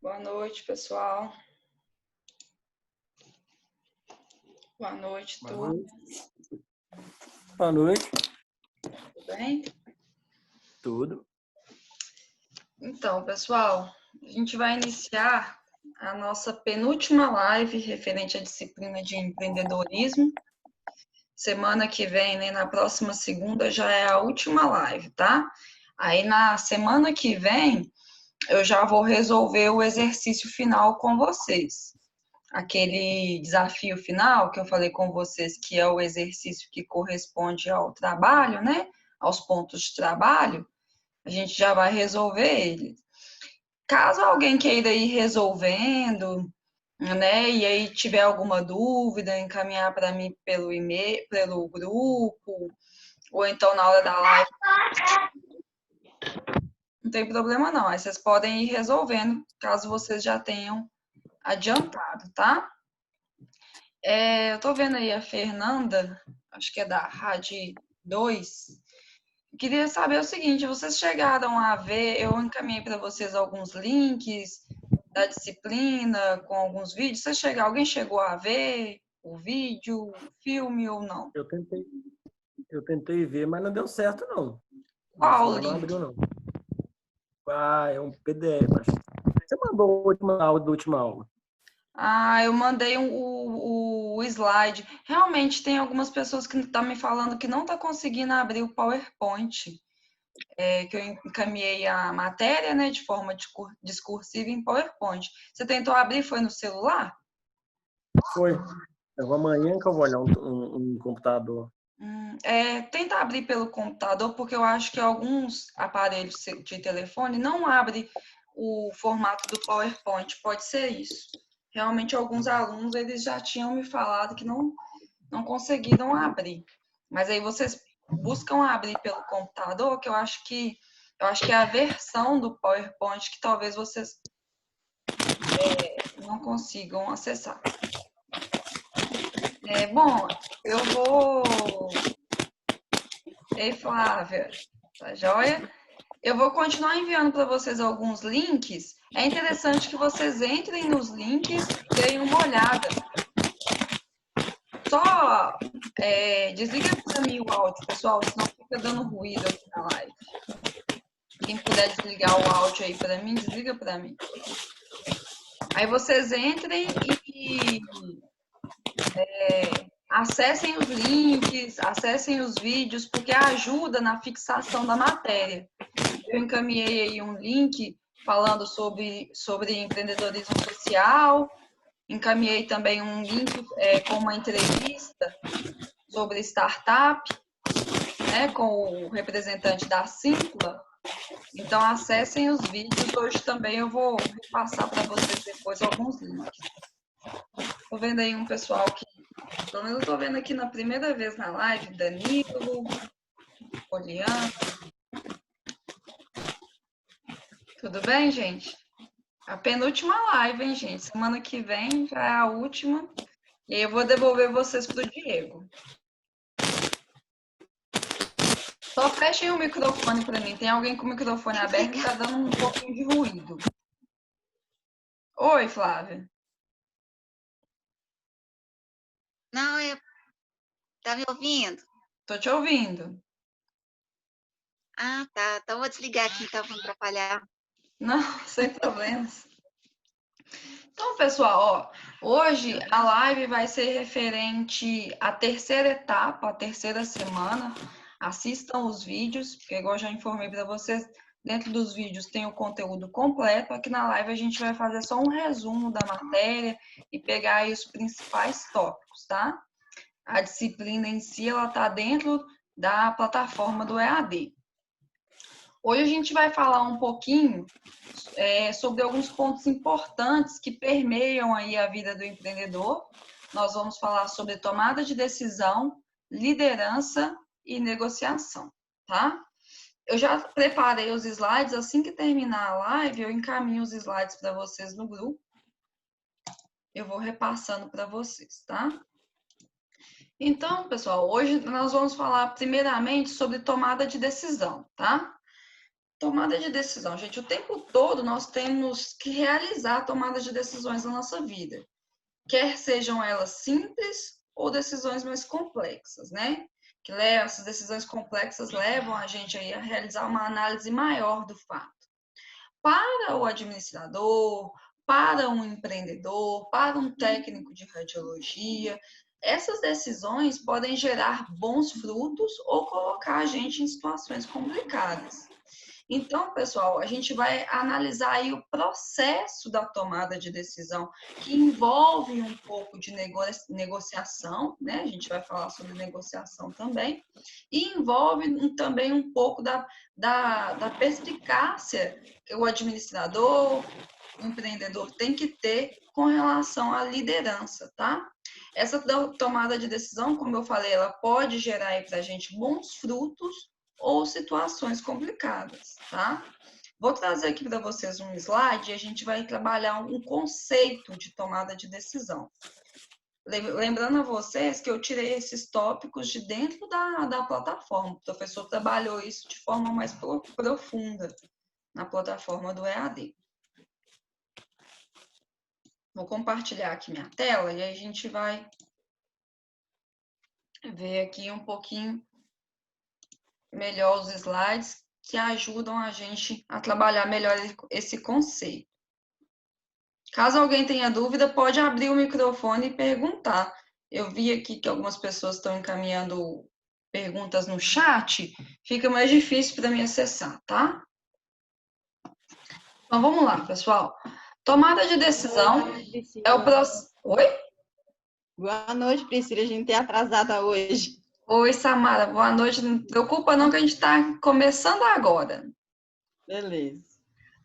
Boa noite, pessoal. Boa noite, Boa tudo noite. Boa noite. bem? Tudo. Então, pessoal, a gente vai iniciar a nossa penúltima live referente à disciplina de empreendedorismo. Semana que vem, né, na próxima segunda, já é a última live, tá? Aí, na semana que vem, eu já vou resolver o exercício final com vocês. Aquele desafio final que eu falei com vocês, que é o exercício que corresponde ao trabalho, né? Aos pontos de trabalho, a gente já vai resolver ele. Caso alguém queira ir resolvendo, né? E aí tiver alguma dúvida, encaminhar para mim pelo e-mail, pelo grupo, ou então na hora da live. Não tem problema não. Aí vocês podem ir resolvendo, caso vocês já tenham adiantado, tá? Eu tô vendo aí a Fernanda, acho que é da Rádio 2. Queria saber o seguinte, vocês chegaram a ver, eu encaminhei para vocês alguns links da disciplina com alguns vídeos. Alguém chegou a ver o vídeo, o filme ou não? Eu tentei ver, mas não deu certo, não. No Qual o celular não link? abriu, não. É um PDF, acho. Você mandou a última aula da última aula. Eu mandei o slide. Realmente tem algumas pessoas que estão me falando que não está conseguindo abrir o PowerPoint. Que eu encaminhei a matéria, né, de forma discursiva em PowerPoint. Você tentou abrir, foi no celular? Foi. Eu vou amanhã que eu vou olhar um computador. Tenta abrir pelo computador, porque eu acho que alguns aparelhos de telefone não abrem o formato do PowerPoint. Pode ser isso. Realmente, alguns alunos eles já tinham me falado que não conseguiram abrir. Mas aí vocês buscam abrir pelo computador, que eu acho que é a versão do PowerPoint que talvez vocês não consigam acessar. Bom, eu vou. Ei, Flávia, tá joia? Eu vou continuar enviando para vocês alguns links. É interessante que vocês entrem nos links e deem uma olhada. Só desliga para mim o áudio, pessoal, senão fica dando ruído aqui na live. Quem puder desligar o áudio aí para mim, desliga para mim. Aí vocês entrem e acessem os links, acessem os vídeos, porque ajuda na fixação da matéria. Eu encaminhei aí um link falando sobre empreendedorismo social, encaminhei também um link com uma entrevista sobre startup, né, com o representante da Simpla. Então, acessem os vídeos. Hoje também eu vou passar para vocês depois alguns links. Estou vendo aí um pessoal que, pelo menos eu estou vendo aqui na primeira vez na live, Danilo, Poliana. Tudo bem, gente? A penúltima live, hein, gente? Semana que vem já é a última. E aí eu vou devolver vocês pro Diego. Só fechem o microfone para mim. Tem alguém com o microfone aberto e tá dando um pouquinho de ruído. Oi, Flávia. Não, tá me ouvindo? Tô te ouvindo. Ah, tá. Então vou desligar aqui, então, para não atrapalhar. Não, sem problemas. Então, pessoal, hoje a live vai ser referente à terceira etapa, à terceira semana. Assistam os vídeos, porque igual eu já informei para vocês, dentro dos vídeos tem o conteúdo completo. Aqui na live a gente vai fazer só um resumo da matéria e pegar aí os principais tópicos, tá? A disciplina em si, ela está dentro da plataforma do EAD. Hoje a gente vai falar um pouquinho sobre alguns pontos importantes que permeiam aí a vida do empreendedor. Nós vamos falar sobre tomada de decisão, liderança e negociação, tá? Eu já preparei os slides, assim que terminar a live, eu encaminho os slides para vocês no grupo. Eu vou repassando para vocês, tá? Então, pessoal, hoje nós vamos falar primeiramente sobre tomada de decisão, tá? Tomada de decisão, gente, o tempo todo nós temos que realizar tomadas de decisões na nossa vida, quer sejam elas simples ou decisões mais complexas, né? Que essas decisões complexas levam a gente aí a realizar uma análise maior do fato. Para o administrador, para um empreendedor, para um técnico de radiologia, essas decisões podem gerar bons frutos ou colocar a gente em situações complicadas. Então, pessoal, a gente vai analisar aí o processo da tomada de decisão, que envolve um pouco de negociação, né? A gente vai falar sobre negociação também, e envolve também um pouco da perspicácia que o administrador, o empreendedor tem que ter com relação à liderança, tá? Essa tomada de decisão, como eu falei, ela pode gerar aí para a gente bons frutos ou situações complicadas, tá? Vou trazer aqui para vocês um slide e a gente vai trabalhar um conceito de tomada de decisão. Lembrando a vocês que eu tirei esses tópicos de dentro da plataforma. O professor trabalhou isso de forma mais profunda na plataforma do EAD. Vou compartilhar aqui minha tela e aí a gente vai ver aqui um pouquinho melhor os slides que ajudam a gente a trabalhar melhor esse conceito. Caso alguém tenha dúvida, pode abrir o microfone e perguntar. Eu vi aqui que algumas pessoas estão encaminhando perguntas no chat, fica mais difícil para mim acessar, tá? Então, vamos lá, pessoal. Tomada de decisão é o processo... Oi? Boa noite, Priscila. A gente é atrasada hoje. Oi, Samara. Boa noite. Não se preocupa não que a gente está começando agora. Beleza.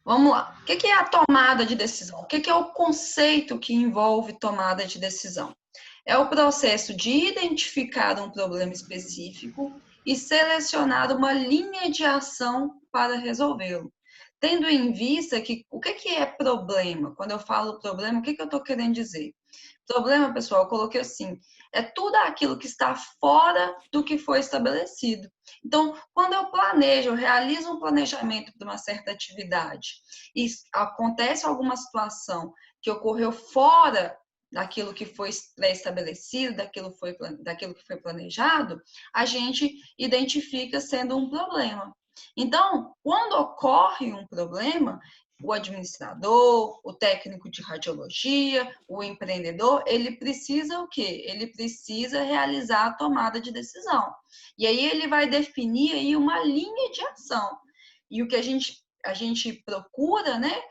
Vamos lá. O que é a tomada de decisão? O que é o conceito que envolve tomada de decisão? É o processo de identificar um problema específico e selecionar uma linha de ação para resolvê-lo. Tendo em vista que o que é problema? Quando eu falo problema, o que eu estou querendo dizer? Problema, pessoal, eu coloquei assim, é tudo aquilo que está fora do que foi estabelecido. Então, quando eu planejo, eu realizo um planejamento para uma certa atividade e acontece alguma situação que ocorreu fora daquilo que foi pré-estabelecido, daquilo que foi planejado, a gente identifica sendo um problema. Então, quando ocorre um problema, o administrador, o técnico de radiologia, o empreendedor, ele precisa o quê? Ele precisa realizar a tomada de decisão. E aí ele vai definir aí uma linha de ação. E o que a gente procura, né,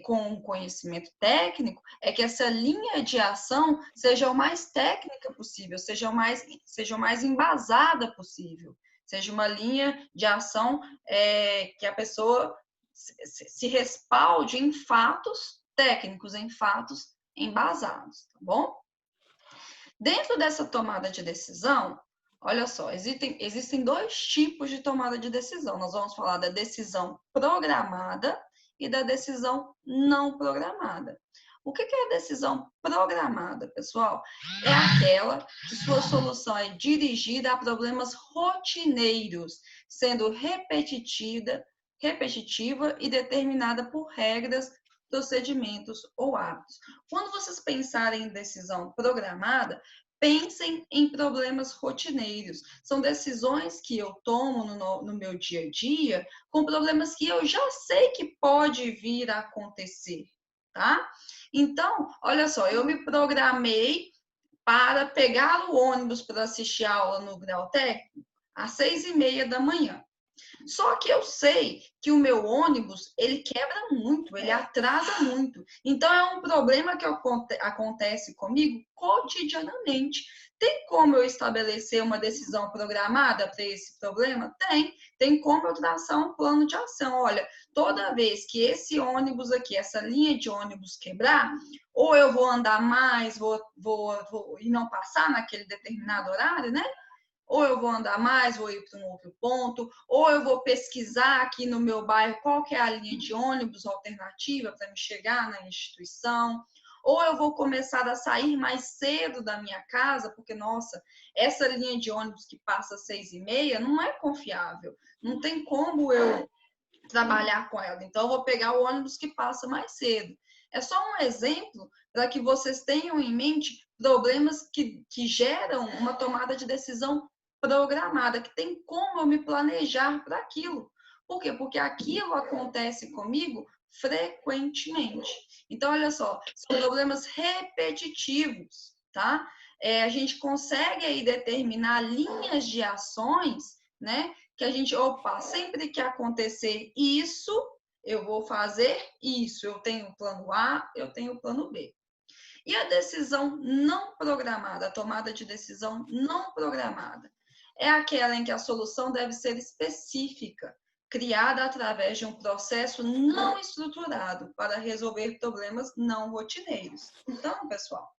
com conhecimento técnico, é que essa linha de ação seja o mais técnica possível, seja o mais embasada possível. Seja uma linha de ação que a pessoa se respalde em fatos técnicos, em fatos embasados, tá bom? Dentro dessa tomada de decisão, olha só, existem dois tipos de tomada de decisão. Nós vamos falar da decisão programada e da decisão não programada. O que é a decisão programada, pessoal? É aquela que sua solução é dirigida a problemas rotineiros, sendo repetitiva e determinada por regras, procedimentos ou hábitos. Quando vocês pensarem em decisão programada, pensem em problemas rotineiros. São decisões que eu tomo no meu dia a dia com problemas que eu já sei que pode vir a acontecer, tá? Então, olha só, eu me programei para pegar o ônibus para assistir a aula no grau técnico às 6h30 da manhã. Só que eu sei que o meu ônibus, ele quebra muito, ele atrasa muito. Então, é um problema que acontece comigo cotidianamente. Tem como eu estabelecer uma decisão programada para esse problema? Tem. Tem como eu traçar um plano de ação. Olha, toda vez que esse ônibus aqui, essa linha de ônibus quebrar, ou eu vou andar mais, e não passar naquele determinado horário, né? Ou eu vou andar mais, vou ir para um outro ponto, ou eu vou pesquisar aqui no meu bairro qual que é a linha de ônibus alternativa para me chegar na instituição, ou eu vou começar a sair mais cedo da minha casa, porque, nossa, essa linha de ônibus que passa às 6h30 não é confiável. Não tem como eu trabalhar com ela. Então, eu vou pegar o ônibus que passa mais cedo. É só um exemplo para que vocês tenham em mente problemas que geram uma tomada de decisão programada, que tem como eu me planejar para aquilo. Por quê? Porque aquilo acontece comigo frequentemente. Então, olha só, são problemas repetitivos, tá? A gente consegue aí determinar linhas de ações, né? Que a gente, opa, sempre que acontecer isso, eu vou fazer isso. Eu tenho o plano A, eu tenho o plano B. E a decisão não programada, a tomada de decisão não programada, é aquela em que a solução deve ser específica, criada através de um processo não estruturado para resolver problemas não rotineiros. Então, pessoal,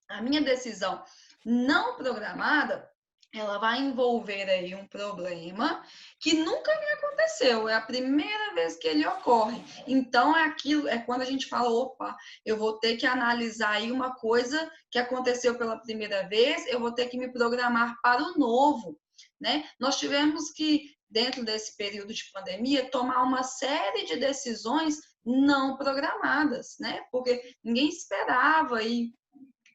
a minha decisão não programada, ela vai envolver aí um problema que nunca me aconteceu, é a primeira vez que ele ocorre. Então, é quando a gente fala, opa, eu vou ter que analisar aí uma coisa que aconteceu pela primeira vez, eu vou ter que me programar para o novo, né? Nós tivemos que, dentro desse período de pandemia, tomar uma série de decisões não programadas, né? Porque ninguém esperava aí,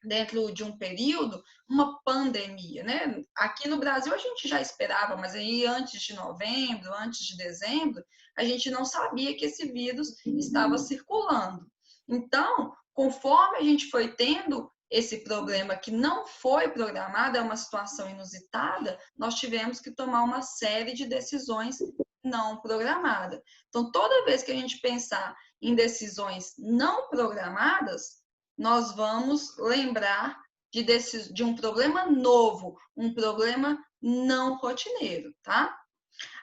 dentro de um período, uma pandemia, né? Aqui no Brasil a gente já esperava, mas aí antes de novembro, antes de dezembro, a gente não sabia que esse vírus estava circulando. Então, conforme a gente foi tendo esse problema que não foi programado, é uma situação inusitada, nós tivemos que tomar uma série de decisões não programadas. Então, toda vez que a gente pensar em decisões não programadas, nós vamos lembrar de um problema novo, um problema não rotineiro, tá?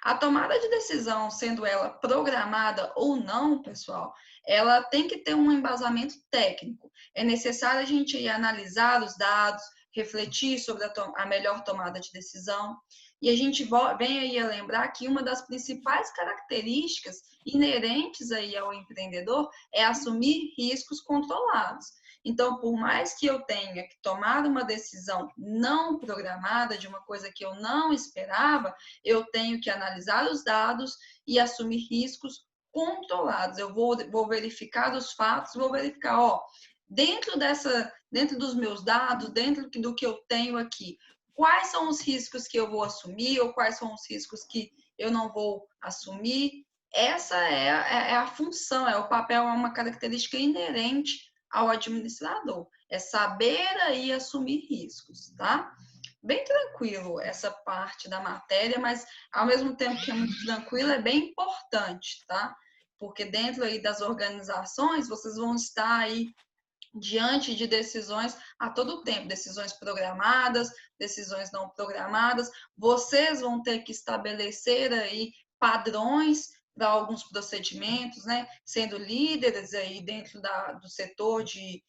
A tomada de decisão, sendo ela programada ou não, pessoal, ela tem que ter um embasamento técnico. É necessário a gente ir analisar os dados, refletir sobre a melhor tomada de decisão. E a gente vem aí a lembrar que uma das principais características inerentes aí ao empreendedor é assumir riscos controlados. Então, por mais que eu tenha que tomar uma decisão não programada, de uma coisa que eu não esperava, eu tenho que analisar os dados e assumir riscos controlados. Eu vou verificar os fatos, vou verificar, dentro dos meus dados, dentro do que eu tenho aqui, quais são os riscos que eu vou assumir ou quais são os riscos que eu não vou assumir. Essa é a função, é o papel, é uma característica inerente ao administrador, é saber aí assumir riscos, tá? Bem tranquilo essa parte da matéria, mas ao mesmo tempo que é muito tranquilo, é bem importante, tá? Porque dentro aí das organizações, vocês vão estar aí diante de decisões a todo tempo, decisões programadas, decisões não programadas, vocês vão ter que estabelecer aí padrões para alguns procedimentos, né? Sendo líderes aí dentro do setor de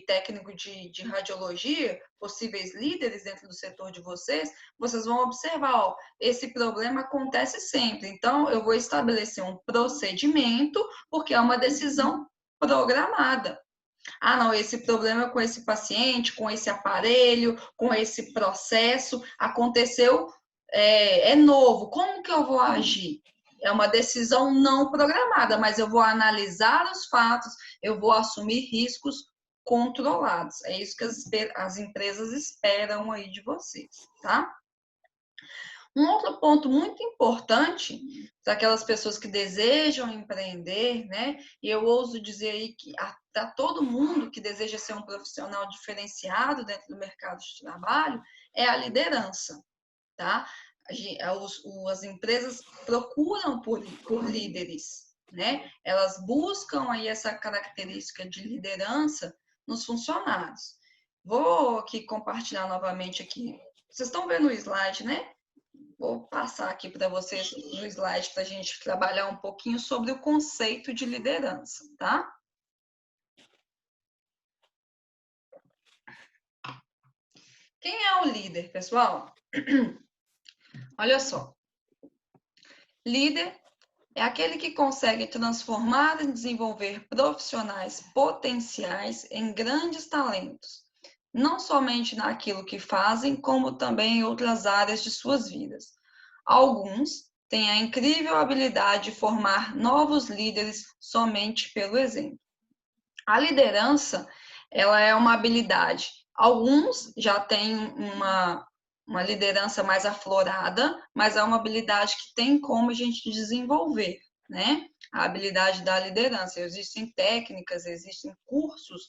técnico de radiologia, possíveis líderes dentro do setor de vocês vão observar, esse problema acontece sempre, então eu vou estabelecer um procedimento, porque é uma decisão programada. Ah, não, esse problema com esse paciente, com esse aparelho, com esse processo, aconteceu, é novo, como que eu vou agir? É uma decisão não programada, mas eu vou analisar os fatos, eu vou assumir riscos controlados. É isso que as empresas esperam aí de vocês, tá? Um outro ponto muito importante para aquelas pessoas que desejam empreender, né? E eu ouso dizer aí que para todo mundo que deseja ser um profissional diferenciado dentro do mercado de trabalho, é a liderança, tá? As empresas procuram por líderes, né? Elas buscam aí essa característica de liderança nos funcionários. Vou aqui compartilhar novamente aqui. Vocês estão vendo o slide, né? Vou passar aqui para vocês no slide para a gente trabalhar um pouquinho sobre o conceito de liderança, tá? Quem é o líder, pessoal? Olha só. Líder é aquele que consegue transformar e desenvolver profissionais potenciais em grandes talentos, não somente naquilo que fazem, como também em outras áreas de suas vidas. Alguns tem a incrível habilidade de formar novos líderes somente pelo exemplo. A liderança, ela é uma habilidade. Alguns já têm uma liderança mais aflorada, mas é uma habilidade que tem como a gente desenvolver, né? A habilidade da liderança. Existem técnicas, existem cursos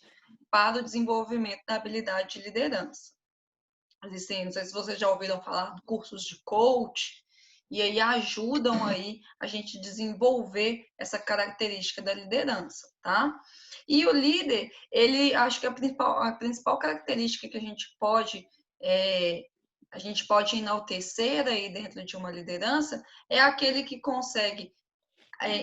para o desenvolvimento da habilidade de liderança. Existem, não sei se vocês já ouviram falar de cursos de coach, e aí ajudam aí a gente desenvolver essa característica da liderança, tá? E o líder, ele, acho que a principal característica que a gente pode enaltecer aí dentro de uma liderança é aquele que consegue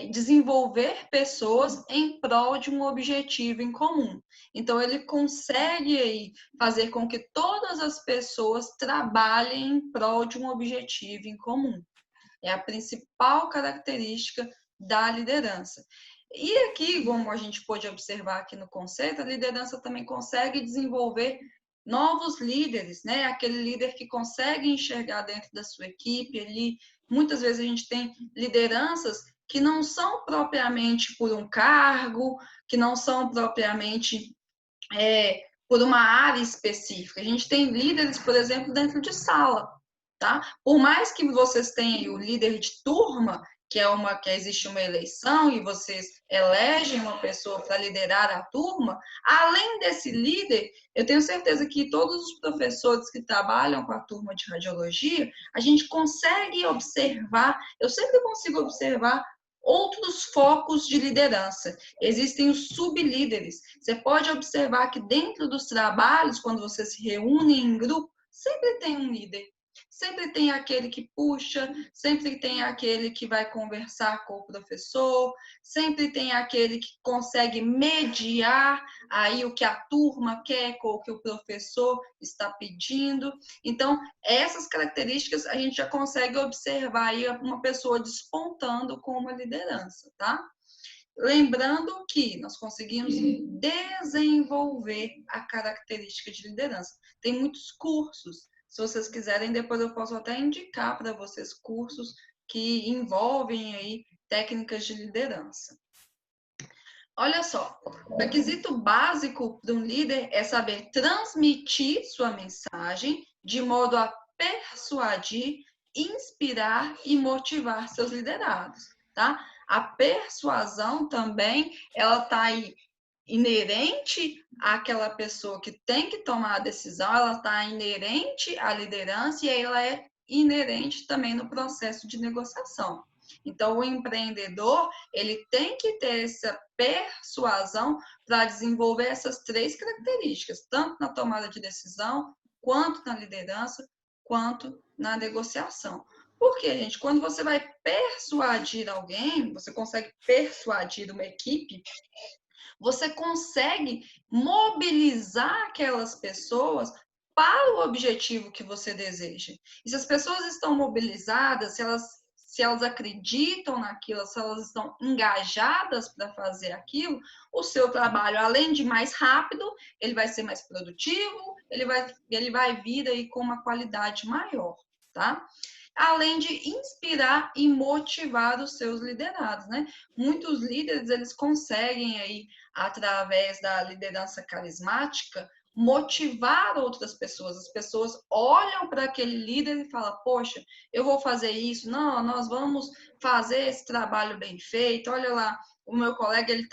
desenvolver pessoas em prol de um objetivo em comum. Então, ele consegue aí fazer com que todas as pessoas trabalhem em prol de um objetivo em comum. É a principal característica da liderança. E aqui, como a gente pôde observar aqui no conceito, a liderança também consegue desenvolver novos líderes, né? Aquele líder que consegue enxergar dentro da sua equipe ali. Muitas vezes a gente tem lideranças que não são propriamente por um cargo, que não são propriamente por uma área específica. A gente tem líderes, por exemplo, dentro de sala, tá? Por mais que vocês tenham o líder de turma, que existe uma eleição e vocês elegem uma pessoa para liderar a turma, além desse líder, eu tenho certeza que todos os professores que trabalham com a turma de radiologia, a gente consegue observar, eu sempre consigo observar outros focos de liderança. Existem os sublíderes. Você pode observar que dentro dos trabalhos, quando você se reúne em grupo, sempre tem um líder. Sempre tem aquele que puxa, sempre tem aquele que vai conversar com o professor, sempre tem aquele que consegue mediar aí o que a turma quer com o que o professor está pedindo. Então, essas características a gente já consegue observar aí uma pessoa despontando com uma liderança, tá? Lembrando que nós conseguimos desenvolver a característica de liderança. Tem muitos cursos. Se vocês quiserem, depois eu posso até indicar para vocês cursos que envolvem aí técnicas de liderança. Olha só, o requisito básico de um líder é saber transmitir sua mensagem de modo a persuadir, inspirar e motivar seus liderados, tá? A persuasão também, ela está aí inerente àquela pessoa que tem que tomar a decisão, ela está inerente à liderança e ela é inerente também no processo de negociação. Então, o empreendedor, ele tem que ter essa persuasão para desenvolver essas três características, tanto na tomada de decisão, quanto na liderança, quanto na negociação. Porque, gente, quando você vai persuadir alguém, você consegue persuadir uma equipe, você consegue mobilizar aquelas pessoas para o objetivo que você deseja. E se as pessoas estão mobilizadas, se elas acreditam naquilo, se elas estão engajadas para fazer aquilo, o seu trabalho, além de mais rápido, ele vai ser mais produtivo, ele vai vir aí com uma qualidade maior, tá? Além de inspirar e motivar os seus liderados, né? Muitos líderes, eles conseguem aí, através da liderança carismática, motivar outras pessoas. As pessoas olham para aquele líder e falam, poxa, eu vou fazer isso, não, nós vamos fazer esse trabalho bem feito, olha lá, o meu colega, ele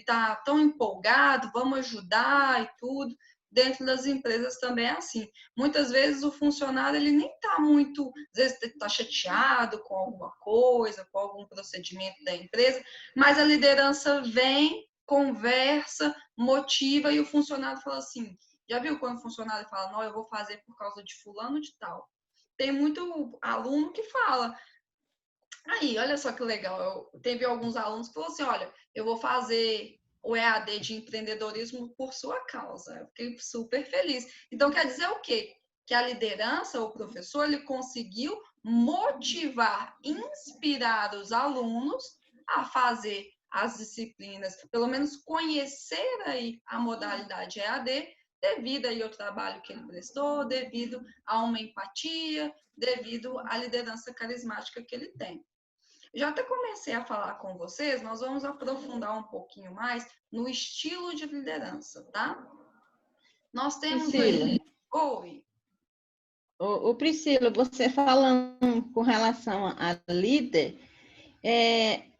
tá tão empolgado, vamos ajudar e tudo. Dentro das empresas também é assim. Muitas vezes o funcionário ele nem está muito, às vezes está chateado com alguma coisa, com algum procedimento da empresa, mas a liderança vem, conversa, motiva e o funcionário fala assim, já viu quando o funcionário fala, não, eu vou fazer por causa de fulano de tal. Tem muito aluno que fala, aí, olha só que legal, teve alguns alunos que falaram assim, olha, eu vou fazer o EAD de empreendedorismo por sua causa. Eu fiquei super feliz. Então, quer dizer o quê? Que a liderança, o professor, ele conseguiu motivar, inspirar os alunos a fazer as disciplinas, pelo menos conhecer aí a modalidade EAD devido aí ao trabalho que ele prestou, devido a uma empatia, devido à liderança carismática que ele tem. Já até comecei a falar com vocês, nós vamos aprofundar um pouquinho mais no estilo de liderança, tá? Nós temos Priscila. aí... Oi. Ô, Priscila, você falando com relação a líder,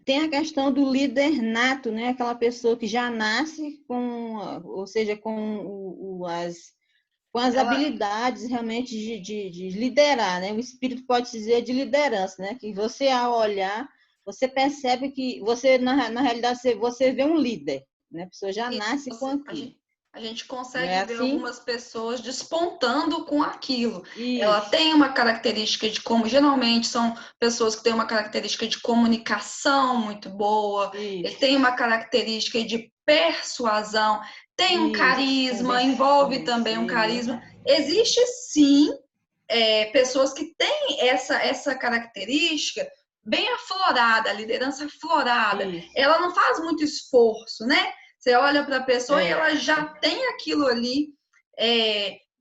tem a questão do líder nato, né? Aquela pessoa que já nasce com, ou seja, com as habilidades realmente de liderar, né? O espírito pode dizer de liderança, né? Que você, ao olhar, você percebe que você, na realidade, você vê um líder, né? A pessoa já nasce com aquilo. A gente Não consegue é ver assim? algumas pessoas despontando com aquilo. Ela Isso. tem uma característica de como, geralmente são pessoas que têm uma característica de comunicação muito boa, ele Isso. tem uma característica de persuasão, tem um carisma, envolve também um carisma. Existe sim pessoas que têm essa característica bem aflorada, a liderança aflorada. Isso. Ela não faz muito esforço, né? Você olha para a pessoa e É. ela já tem aquilo ali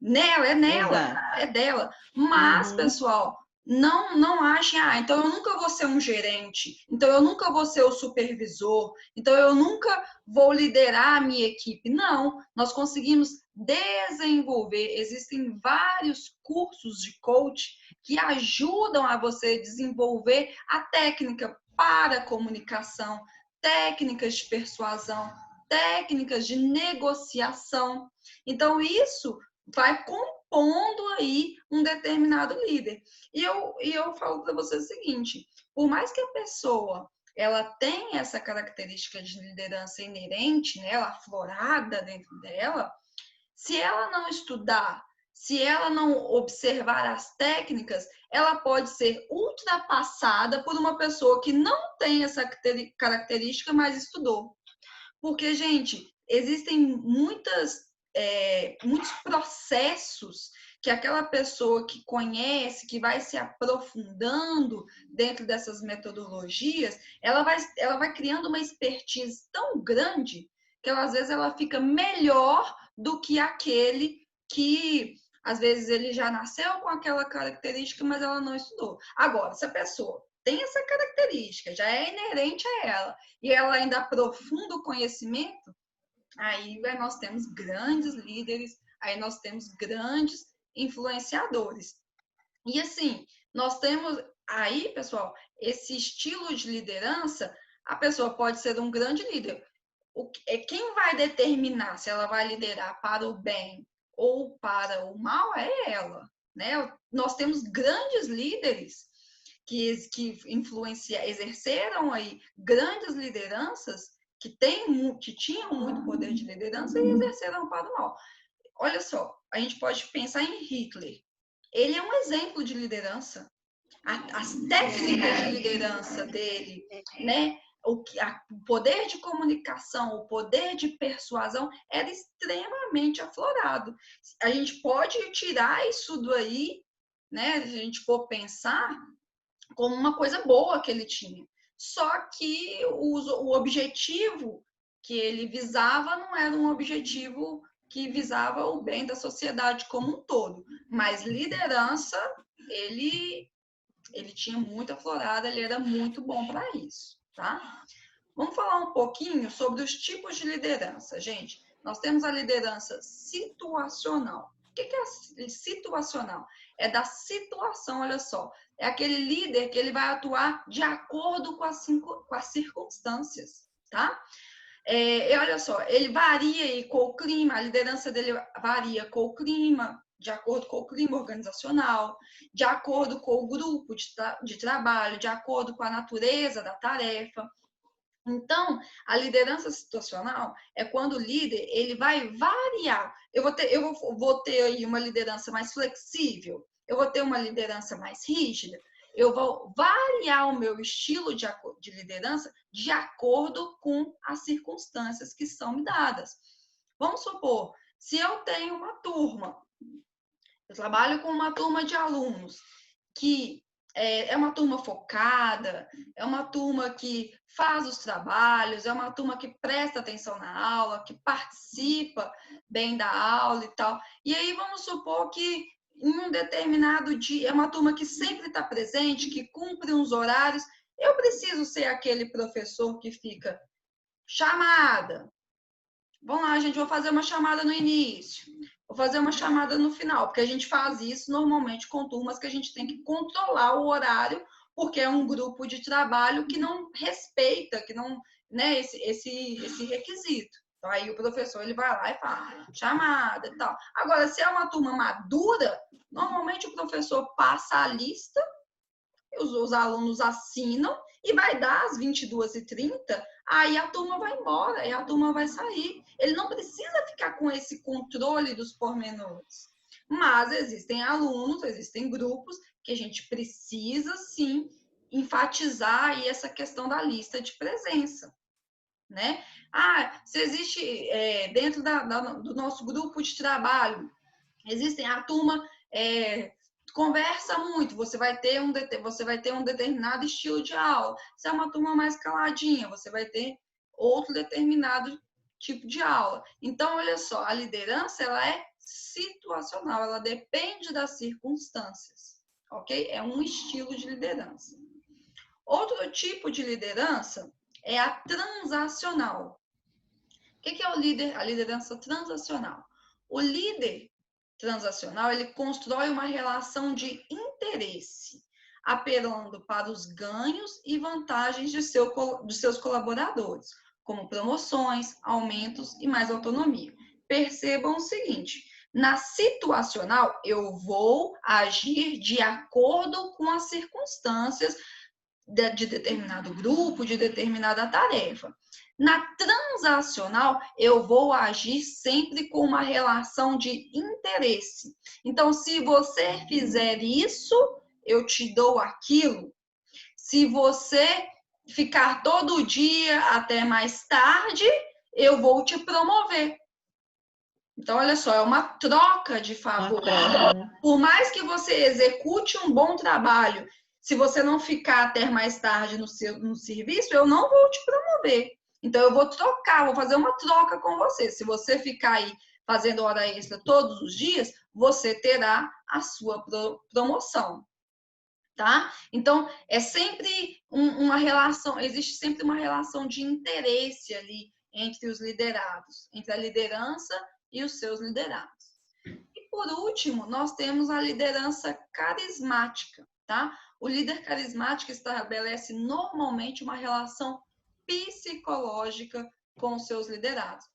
nela, Exato. é dela. Mas, Uhum. pessoal, não achem, então eu nunca vou ser um gerente, então eu nunca vou ser o supervisor, então eu nunca vou liderar a minha equipe. Não, nós conseguimos desenvolver, existem vários cursos de coach que ajudam a você desenvolver a técnica para a comunicação, técnicas de persuasão, técnicas de negociação. Então, isso vai compondo aí um determinado líder. E eu falo para você o seguinte, por mais que a pessoa ela tenha essa característica de liderança inerente, né, ela aflorada dentro dela, se ela não estudar, se ela não observar as técnicas, ela pode ser ultrapassada por uma pessoa que não tem essa característica, mas estudou. Porque, gente, existem muitos processos que aquela pessoa que conhece, que vai se aprofundando dentro dessas metodologias, ela vai criando uma expertise tão grande que às vezes ela fica melhor do que aquele que às vezes ele já nasceu com aquela característica, mas ela não estudou. Agora, se a pessoa tem essa característica, já é inerente a ela, e ela ainda aprofunda o conhecimento, aí nós temos grandes líderes, aí nós temos grandes influenciadores. E assim, nós temos aí, pessoal, esse estilo de liderança, a pessoa pode ser um grande líder. Quem vai determinar se ela vai liderar para o bem ou para o mal é ela, né? Nós temos grandes líderes que exerceram aí grandes lideranças que tinham muito poder de liderança e exerceram para o mal. Olha só, a gente pode pensar em Hitler. Ele é um exemplo de liderança. As técnicas de liderança dele, né? O poder de comunicação, o poder de persuasão era extremamente aflorado. A gente pode tirar isso daí, né? Se a gente for pensar como uma coisa boa que ele tinha. Só que o objetivo que ele visava não era um objetivo que visava o bem da sociedade como um todo. Mas liderança, ele tinha muito aflorada, ele era muito bom para isso, tá? Vamos falar um pouquinho sobre os tipos de liderança, gente. Nós temos a liderança situacional. O que é situacional? É da situação, olha só. É aquele líder que ele vai atuar de acordo com as circunstâncias, tá? E olha só, ele varia aí com o clima, a liderança dele varia com o clima, de acordo com o clima organizacional, de acordo com o grupo de trabalho, de acordo com a natureza da tarefa. Então, a liderança situacional é quando o líder ele vai variar. Eu vou ter aí uma liderança mais flexível, eu vou ter uma liderança mais rígida, eu vou variar o meu estilo de liderança de acordo com as circunstâncias que são me dadas. Vamos supor, se eu tenho uma turma, eu trabalho com uma turma de alunos que é uma turma focada, é uma turma que faz os trabalhos, é uma turma que presta atenção na aula, que participa bem da aula e tal. E aí vamos supor que em um determinado dia, é uma turma que sempre está presente, que cumpre uns horários. Eu preciso ser aquele professor que fica chamada. Vamos lá, gente, vou fazer uma chamada no início, vou fazer uma chamada no final, porque a gente faz isso normalmente com turmas que a gente tem que controlar o horário, porque é um grupo de trabalho que não respeita, que não, né, esse requisito. Então, aí o professor ele vai lá e fala, chamada e tal. Agora, se é uma turma madura, normalmente o professor passa a lista, os alunos assinam e vai dar às 22h30, aí a turma vai embora, aí a turma vai sair. Ele não precisa ficar com esse controle dos pormenores. Mas existem alunos, existem grupos que a gente precisa, sim, enfatizar aí essa questão da lista de presença, né? Se existe dentro do nosso grupo de trabalho, existem a turma conversa muito, você vai ter um determinado estilo de aula. Se é uma turma mais caladinha, você vai ter outro determinado tipo de aula. Então, olha só, a liderança ela é situacional, ela depende das circunstâncias, ok? É um estilo de liderança. Outro tipo de liderança é a transacional. O que é a liderança transacional? O líder transacional, ele constrói uma relação de interesse, apelando para os ganhos e vantagens de seus colaboradores, como promoções, aumentos e mais autonomia. Percebam o seguinte, na situacional, eu vou agir de acordo com as circunstâncias de determinado grupo, de determinada tarefa. Na transacional, eu vou agir sempre com uma relação de interesse. Então, se você fizer isso, eu te dou aquilo. Se você ficar todo dia até mais tarde, eu vou te promover. Então, olha só, é uma troca de favor. Por mais que você execute um bom trabalho, se você não ficar até mais tarde no serviço, eu não vou te promover. Então, eu vou trocar, vou fazer uma troca com você. Se você ficar aí fazendo hora extra todos os dias, você terá a sua promoção, tá? Então, é sempre uma relação, existe sempre uma relação de interesse ali entre os liderados, entre a liderança e os seus liderados. E, por último, nós temos a liderança carismática, tá? O líder carismático estabelece normalmente uma relação psicológica com os seus liderados.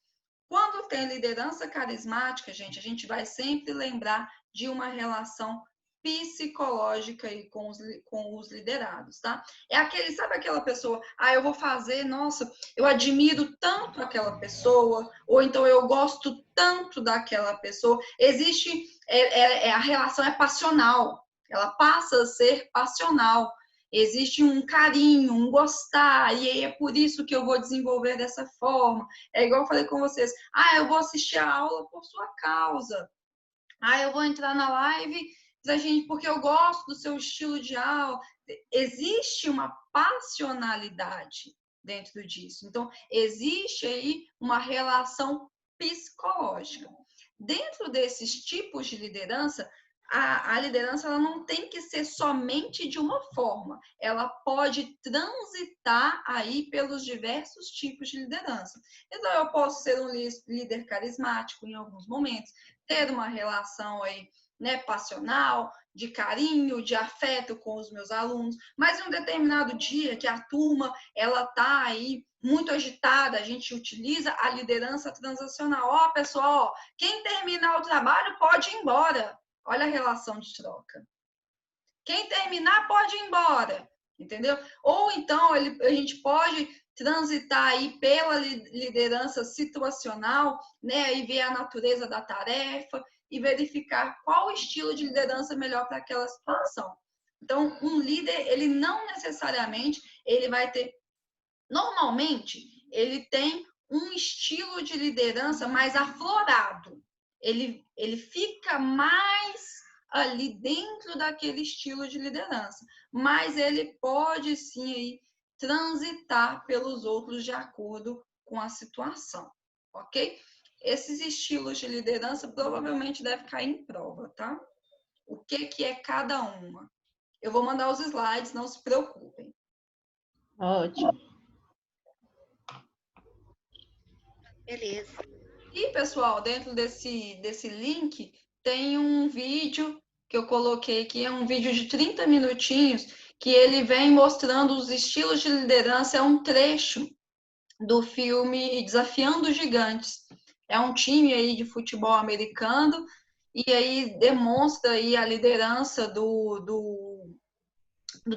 Quando tem liderança carismática, gente, a gente vai sempre lembrar de uma relação psicológica aí com os liderados, tá? É aquele, sabe aquela pessoa, eu vou fazer, nossa, eu admiro tanto aquela pessoa, ou então eu gosto tanto daquela pessoa. Existe, a relação é passional, ela passa a ser passional. Existe um carinho, um gostar, e aí é por isso que eu vou desenvolver dessa forma. É igual eu falei com vocês, eu vou assistir a aula por sua causa. Eu vou entrar na live porque eu gosto do seu estilo de aula. Existe uma passionalidade dentro disso. Então, existe aí uma relação psicológica. Dentro desses tipos de liderança, a liderança ela não tem que ser somente de uma forma. Ela pode transitar aí pelos diversos tipos de liderança. Então, eu posso ser um líder carismático em alguns momentos, ter uma relação aí, né, passional, de carinho, de afeto com os meus alunos, mas em um determinado dia que a turma ela tá aí muito agitada, a gente utiliza a liderança transacional. Pessoal, quem terminar o trabalho pode ir embora. Olha a relação de troca. Quem terminar pode ir embora, entendeu? Ou então a gente pode transitar aí pela liderança situacional, né, e ver a natureza da tarefa e verificar qual estilo de liderança melhor para aquela situação. Então, um líder, ele não necessariamente, ele vai ter, normalmente, ele tem um estilo de liderança mais aflorado. Ele fica mais ali dentro daquele estilo de liderança, mas ele pode sim aí transitar pelos outros de acordo com a situação, ok? Esses estilos de liderança provavelmente devem cair em prova, tá? O que é cada uma? Eu vou mandar os slides, não se preocupem. Ótimo. Beleza. E, pessoal, dentro desse link tem um vídeo que eu coloquei aqui, é um vídeo de 30 minutinhos, que ele vem mostrando os estilos de liderança, é um trecho do filme Desafiando os Gigantes. É um time aí de futebol americano, e aí demonstra aí a liderança do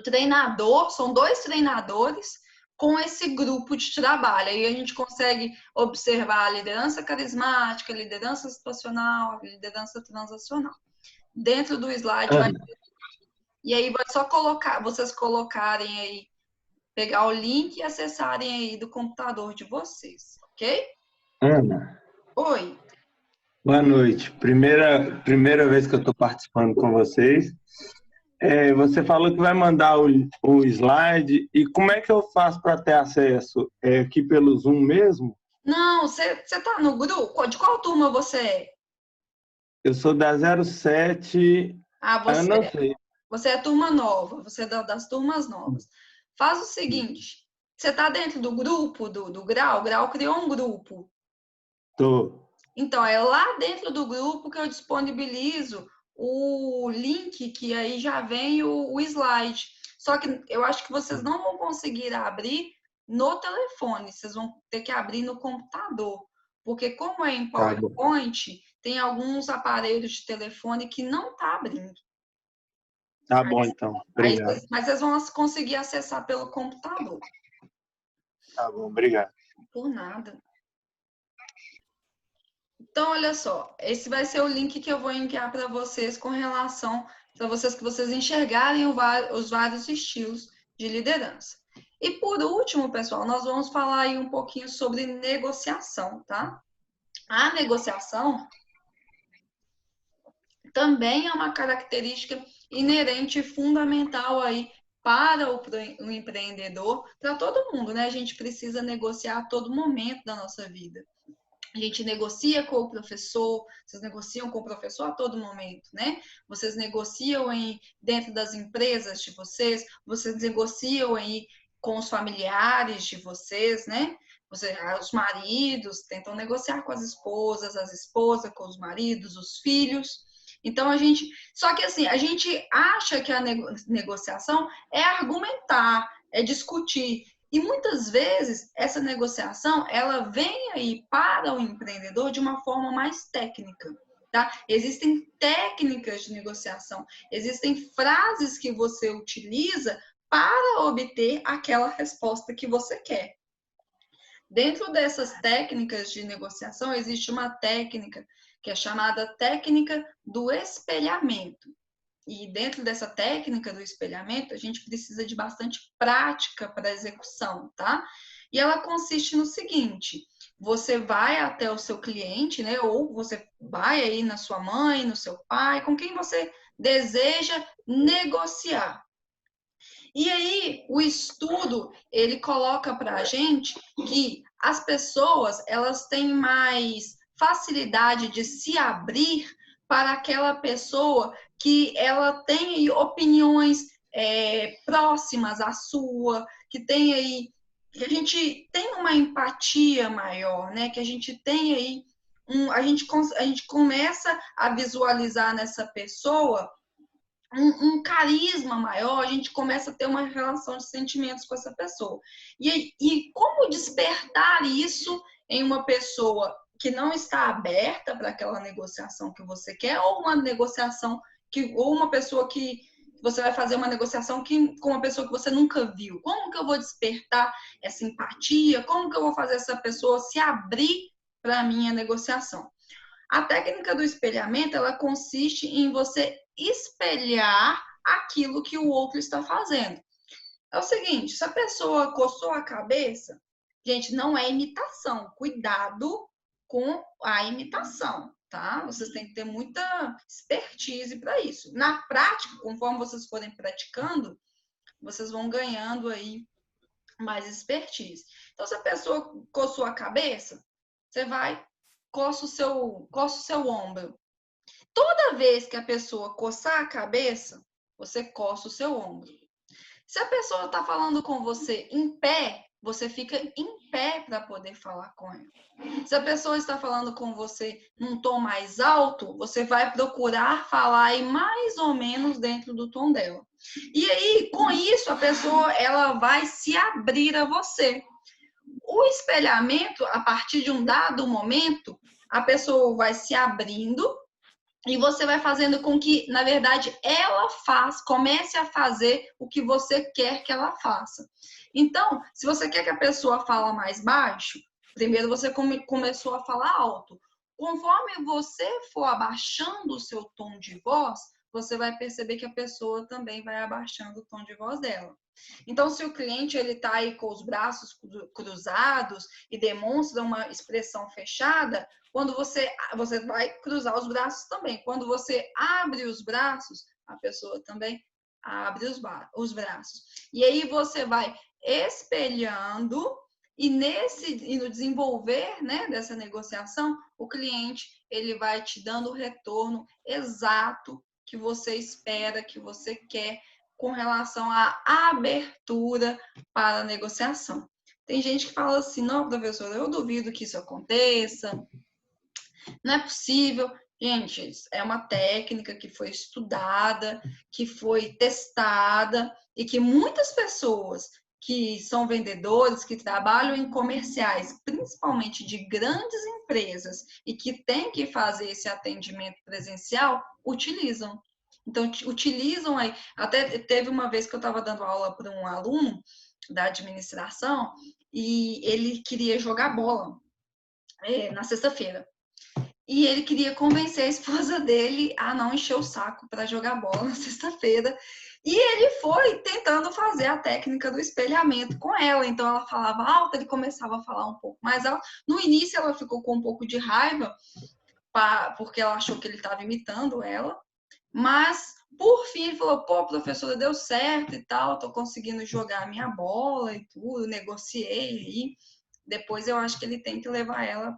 treinador, são 2 treinadores, com esse grupo de trabalho. Aí a gente consegue observar a liderança carismática, a liderança situacional, a liderança transacional. Dentro do slide vai... E aí vai só vocês colocarem aí, pegar o link e acessarem aí do computador de vocês, ok? Ana, Oi. boa noite. Primeira vez que eu estou participando com vocês. Você falou que vai mandar o slide. E como é que eu faço para ter acesso? É aqui pelo Zoom mesmo? Não, você tá no grupo? De qual turma você é? Eu sou da 07. Eu não sei. Você é turma nova, você é das turmas novas. Faz o seguinte, você está dentro do grupo do Grau? O Grau criou um grupo. Tô. Então, é lá dentro do grupo que eu disponibilizo o link, que aí já vem o slide. Só que eu acho que vocês não vão conseguir abrir no telefone, vocês vão ter que abrir no computador. Porque como é em PowerPoint, tem alguns aparelhos de telefone que não está abrindo. Tá bom, então. Obrigado. Mas vocês vão conseguir acessar pelo computador. Tá bom, obrigado. Por nada. Então, olha só, esse vai ser o link que eu vou enviar para vocês com relação para vocês que vocês enxergarem os vários estilos de liderança. E por último, pessoal, nós vamos falar aí um pouquinho sobre negociação, tá? A negociação também é uma característica inerente e fundamental aí para o empreendedor, para todo mundo, né? A gente precisa negociar a todo momento da nossa vida. A gente negocia com o professor, vocês negociam com o professor a todo momento, né? Vocês negociam dentro das empresas de vocês negociam aí com os familiares de vocês, né? Os maridos tentam negociar com as esposas com os maridos, os filhos. Então, só que assim, a gente acha que a negociação é argumentar, é discutir. E muitas vezes essa negociação, ela vem aí para o empreendedor de uma forma mais técnica, tá? Existem técnicas de negociação, existem frases que você utiliza para obter aquela resposta que você quer. Dentro dessas técnicas de negociação, existe uma técnica que é chamada técnica do espelhamento. E dentro dessa técnica do espelhamento, a gente precisa de bastante prática para execução, tá? E ela consiste no seguinte: você vai até o seu cliente, né? Ou você vai aí na sua mãe, no seu pai, com quem você deseja negociar. E aí, o estudo, ele coloca para a gente que as pessoas, elas têm mais facilidade de se abrir para aquela pessoa que ela tem aí opiniões próximas à sua, que tem aí, que a gente tem uma empatia maior, né? Que a gente tem aí, a gente começa a visualizar nessa pessoa um carisma maior, a gente começa a ter uma relação de sentimentos com essa pessoa. E como despertar isso em uma pessoa que não está aberta para aquela negociação que você quer, ou uma negociação ou uma pessoa que você vai fazer uma negociação com uma pessoa que você nunca viu? Como que eu vou despertar essa empatia? Como que eu vou fazer essa pessoa se abrir para a minha negociação? A técnica do espelhamento, ela consiste em você espelhar aquilo que o outro está fazendo. É o seguinte, se a pessoa coçou a cabeça, gente, não é imitação. Cuidado com a imitação, tá? Vocês têm que ter muita expertise para isso. Na prática, conforme vocês forem praticando, vocês vão ganhando aí mais expertise. Então, se a pessoa coçou a cabeça, você vai, coça o seu ombro. Toda vez que a pessoa coçar a cabeça, você coça o seu ombro. Se a pessoa está falando com você em pé, você fica em pé para poder falar com ela. Se a pessoa está falando com você num tom mais alto, você vai procurar falar aí mais ou menos dentro do tom dela. E aí, com isso, a pessoa ela vai se abrir a você. O espelhamento, a partir de um dado momento, a pessoa vai se abrindo e você vai fazendo com que, na verdade, ela comece a fazer o que você quer que ela faça. Então, se você quer que a pessoa fale mais baixo, primeiro você começou a falar alto. Conforme você for abaixando o seu tom de voz, você vai perceber que a pessoa também vai abaixando o tom de voz dela. Então, se o cliente ele está aí com os braços cruzados e demonstra uma expressão fechada, quando você vai cruzar os braços também. Quando você abre os braços, a pessoa também abre os braços. E aí você vai espelhando e no desenvolver, né, dessa negociação, o cliente ele vai te dando o retorno exato que você espera, que você quer com relação à abertura para a negociação. Tem gente que fala assim, não, professora, eu duvido que isso aconteça, não é possível. Gente, é uma técnica que foi estudada, que foi testada e que muitas pessoas que são vendedores, que trabalham em comerciais, principalmente de grandes empresas e que têm que fazer esse atendimento presencial, utilizam. Então, utilizam aí. Até teve uma vez que eu estava dando aula para um aluno da administração e ele queria jogar bola na sexta-feira. E ele queria convencer a esposa dele a não encher o saco para jogar bola na sexta-feira. E ele foi tentando fazer a técnica do espelhamento com ela. Então, ela falava alto, ele começava a falar um pouco mais alto. No início, ela ficou com um pouco de raiva, porque ela achou que ele estava imitando ela. Mas, por fim, ele falou, pô, professora, deu certo e tal, tô conseguindo jogar a minha bola e tudo, negociei aí. Depois eu acho que ele tem que levar ela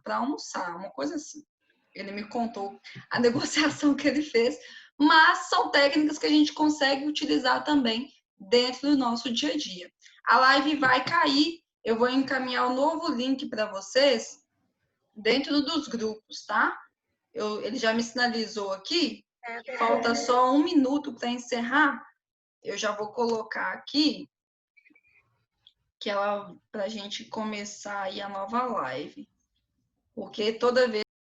para almoçar, uma coisa assim. Ele me contou a negociação que ele fez, mas são técnicas que a gente consegue utilizar também dentro do nosso dia a dia. A live vai cair, eu vou encaminhar o novo link para vocês dentro dos grupos, tá? Ele já me sinalizou aqui, falta só 1 minuto para encerrar. Eu já vou colocar aqui para a gente começar aí a nova live. Porque toda vez